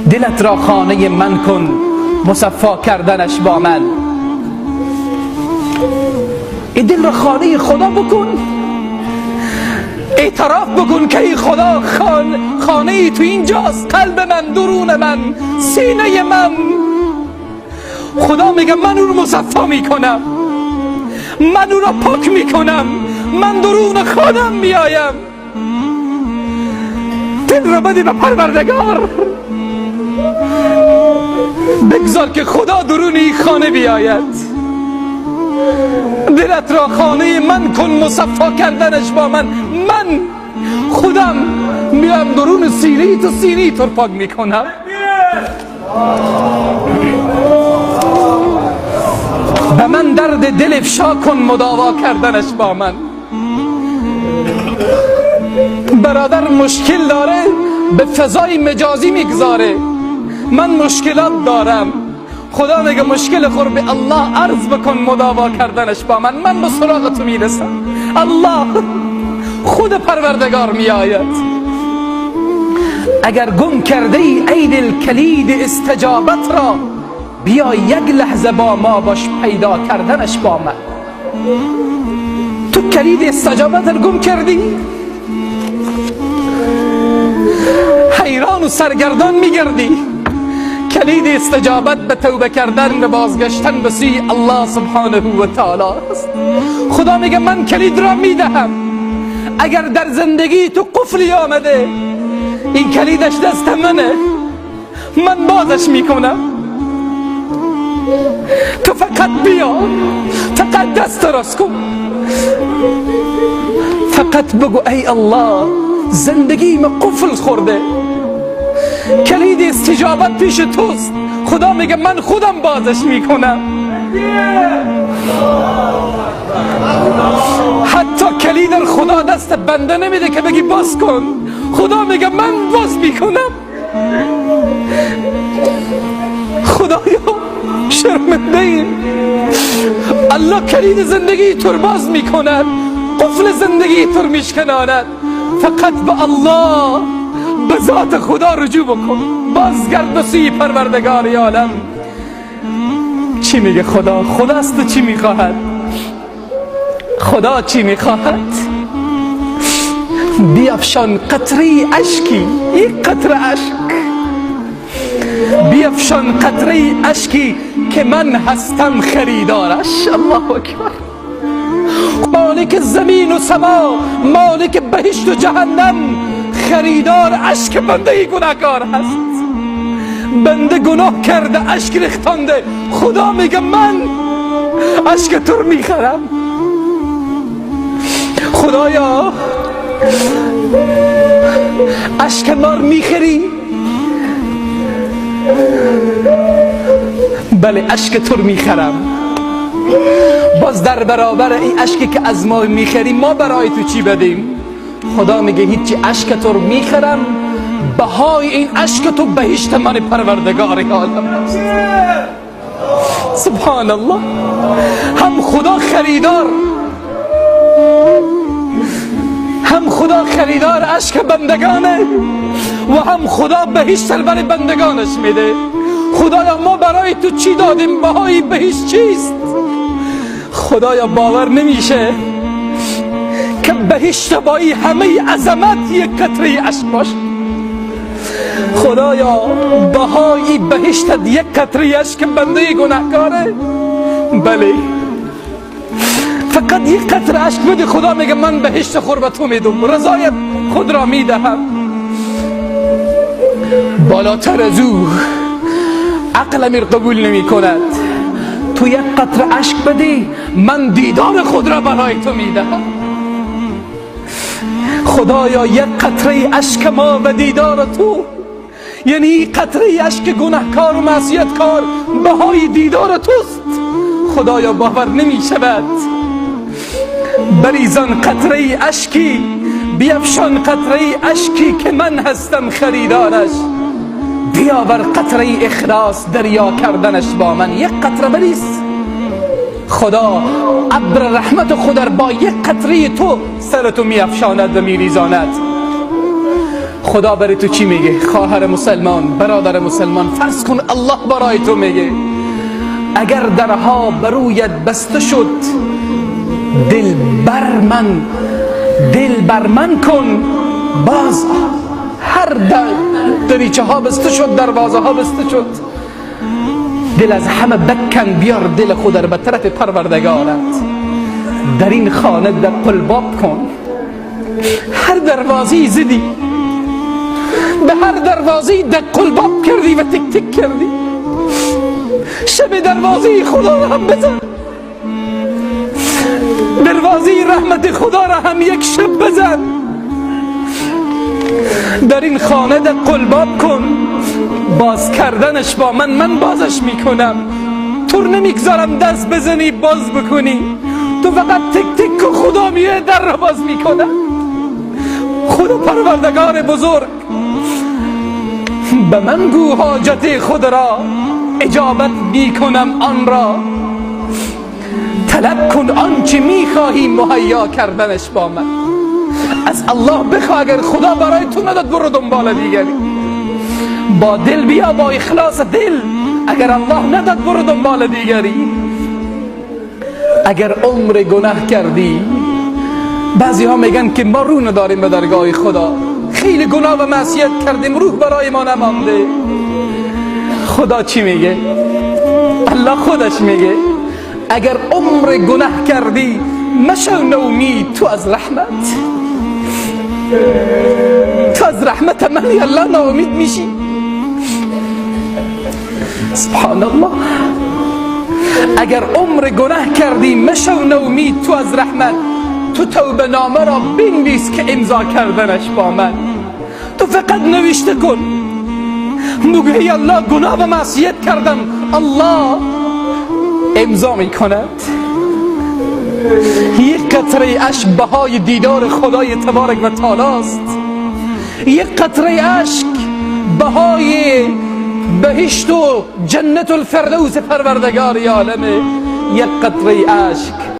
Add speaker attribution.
Speaker 1: دلت را خانه من کن، مصفا کردنش با من. این دل را خانه خدا بکن، اعتراف بکن که ای خدا خانه ای تو اینجاست، قلب من، درون من، سینه من. خدا میگه من او رو مصفا میکنم، من او را پاک میکنم، من درون خودم میایم. دل را بده به پروردگار، بگذار که خدا درون این خانه بیاید. دلت را خانه من کن، مصفا کردنش با من. من خودم میام درون سینه تو، سینه تو پاک میکنم. به من درد دل افشا کن، مداوا کردنش با من. برادر مشکل داره، به فضای مجازی میگذاره من مشکلات دارم. خدا میگه مشکل خور به الله عرض بکن، مداوا کردنش با من. من به سراغ تو میرسم. الله خود پروردگار میآید. اگر گم کرده ای دل کلید استجابت را، بیا یک لحظه با ما باش، پیدا کردنش با من. تو کلید استجابت را گم کردی، حیران و سرگردان میگردی. کلید استجابت به توبه کردن، به بازگشتن به سوی الله سبحانه و تعالی است. خدا میگه من کلید را میدهم. اگر در زندگی تو قفلی آمده، این کلیدش دست منه، من بازش میکنم. تو فقط بیا، فقط دست راست کن، فقط بگو ای الله زندگی من قفل خورده، کلید استجابت پیش توست. خدا میگه من خودم بازش میکنم. حتی کلید خدا دست بنده نمیده که بگی باز کن. خدا میگه من باز میکنم. خدایا شرمنده ایم. الله کلید زندگی تو باز میکند، قفل زندگی تو میشکناند. فقط به الله، به ذات خدا رجوع بکن، بازگرد به سوی پروردگار عالم. چی میگه خدا؟ خداست و چی میخواهد؟ خدا چی میخواهد؟ بیفشان قطره اشکی، یک قطره اشک، بیفشان قطره اشکی که من هستم خریدارش. الله اکبر. مالک زمین و سما، مالک بهشت و جهنم، خریدار اشک بنده گناهکار هست. بنده گناه کرده، اشک ریختانده. خدا میگه من اشک تو رو میخرم. خدایا اشک ما رو میخری؟ بله اشک تو رو میخرم. باز در برابر این اشکی که از ما میخری، ما برای تو چی بدیم؟ خدا میگه هیچی، اشک تو رو میخرم، بهای این اشک تو بهشت من پروردگار عالم است. سبحان الله. هم خدا خریدار، هم خدا خریدار اشک بندگانه و هم خدا بهشت برای بندگانش میده. خدایا ما برای تو چی دادیم؟ بهای بهشت چیست؟ خدایا باور نمیشه که بهشت با این همه عظمت یک قطره اشک باشه. خدایا بهای بهشت یک قطره اشک بنده گناهکاره؟ بله، فقط یک قطره اشک بده. خدا میگه من بهشت خور به تو میدم، رضایت خود را میدهم. بالاتر از او عقل امیر قبول نمی کند. تو یک قطره اشک بده، من دیدار خود را برای تو میدهم. خدایا یک قطره اشک ما و دیدار تو، یعنی قطره اشک گناهکار و معصیتکار بهای دیدار توست. خدایا باور نمی شود. بریزان قطره اشکی، بیفشان قطره اشکی که من هستم خریدارش. بیاور قطره اخلاص، دریا کردنش با من. یک قطره بریز. خدا ابر رحمت خود با یک قطره تو سرتو میافشاند و میریزاند. خدا برای تو چی میگه؟ خواهر مسلمان، برادر مسلمان، فرض کن الله برای تو میگه اگر درها برویت بسته شد دل بر من کن باز. هر دریچه ها بسته شد، دروازه ها بسته شد، دل از همه بکن، بیار دل خود را به طرف پروردگارت. در این خانه در قلباب کن. هر دروازی زدی، به هر دروازی در قلباب کردی و تک تک کردی. شب دروازی خدا را هم بزن، دروازی رحمت خدا را هم یک شب بزن. در این خانه در قلباب کن. باز کردنش با من بازش میکنم. تو نمیگذارم دست بزنی باز بکنی. تو فقط تک تک که خدا میه در را باز میکنه. خدا پروردگار بزرگ به من گو حاجت خود را، اجابت میکنم آن را. طلب کن آنچه میخواهی، مهیا کردنش با من. از الله بخواه، اگر خدا برای تو نداد برو دنبال دیگری. با دل بیا، با اخلاص دل. اگر الله نداد برو دنبال دیگری. اگر عمر گناه کردی، بعضی ها میگن که ما رو نداریم به درگاه خدا، خیلی گناه و معصیت کردیم، روح برای ما نمانده. خدا چی میگه؟ الله خودش میگه اگر عمر گناه کردی مشو نومید تو از رحمت. تو از رحمت من الله ناامید میشی؟ سبحان الله. اگر عمر گناه کردی مشو نومید تو از رحمت. تو توبه نامه را بنویس که امضا کردنش با من. تو فقط نوشته کن، بگو ای الله گناه و معصیت کردم، الله امضا میکند. یک قطره اشک بهای دیدار خدای تبارک و تعالی است. یک قطره اشک بهای بهشت و جنت الفردوس پروردگار عالمه. یک قطره اشک